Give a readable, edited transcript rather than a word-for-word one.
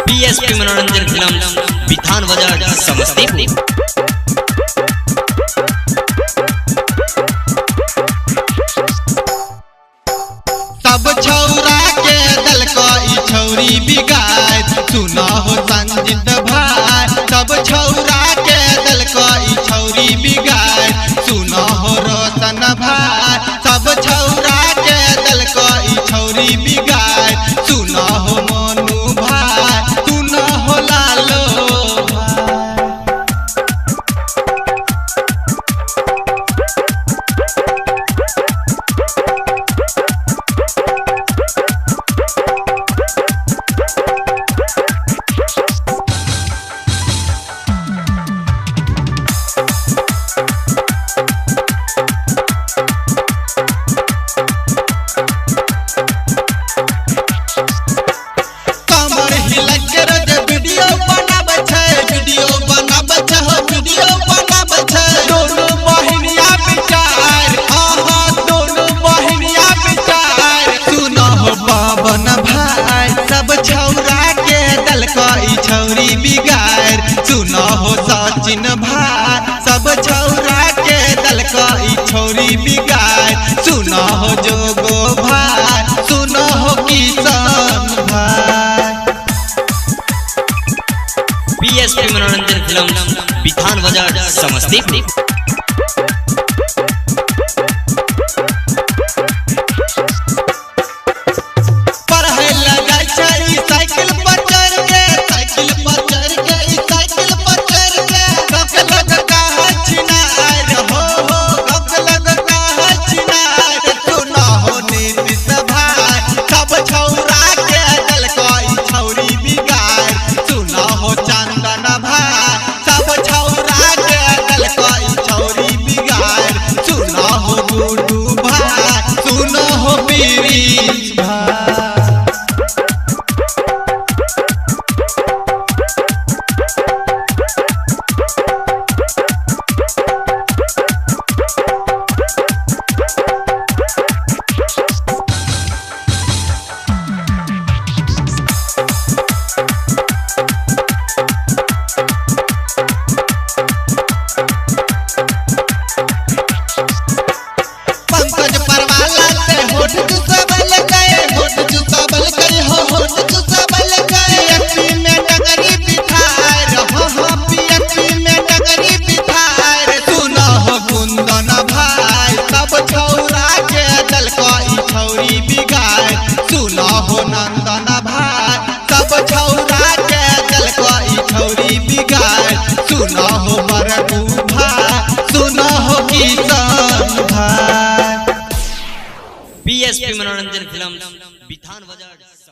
PSP मनोरंजन film विधान बाजार समस्तीपुर। सब छौरा के दल को ई छौरी बिगाड़ सुना हो संजीत भाई। सब छौरा के दल को ई छौरी बिगाड़ सुना हो रोशन भाई। सब छौरा के दल को ई छौरी बिगाड़ सुना हो मनु भाई, सुना हो लालो छौरी बिगाड़ सुना हो सचिन भाई। सब छौरा के दल का ई छौरी बिगाड़ सुना हो जोगो भाई, सुना हो किसान भाई। पीएसपी मनोरंजन फिल्म विधान बाजार समस्तीपुर। सुना हो नंदन भाई। सब छौरा के दल को ई छौरी बिगाड़ सुना हो मरकू भाई, सुना हो किसान भाई। पीएसपी मनोरंजन फिल्म विधान बाजार।